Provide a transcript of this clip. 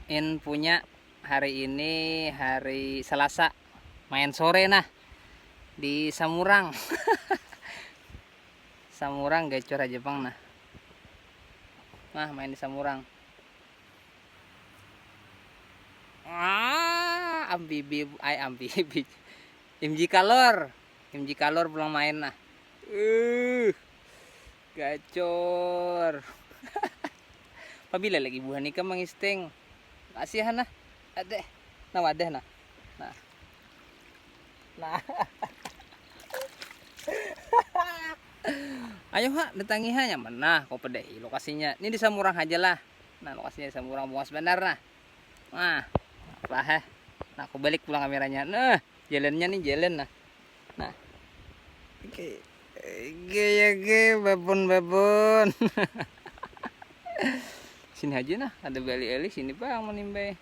Punya hari ini hari Selasa, main sore nah di Samurang. Samurang gacor aja Jepang nah. Nah, main di Samurang. Ambibi MG Color. MG Color pulang main nah. Gacor. Pabila lagi buah nikah mengisting. Kasihan nah. Adeh. Nah wadah nah. Nah. Nah. Ayo ha, datangi ha nyaman. Nah, kau pedai lokasinya. Ini di Samurang aja lah. Nah, lokasinya di Samurang Bungas Bandar nah. Nah, lah heh. Nah, aku balik pulang kameranya. Nah, jalannya nih jalan nah. Nah. Oke. Oke, babon. Sini aja nah, ada bali-bali sini Bang menimbai.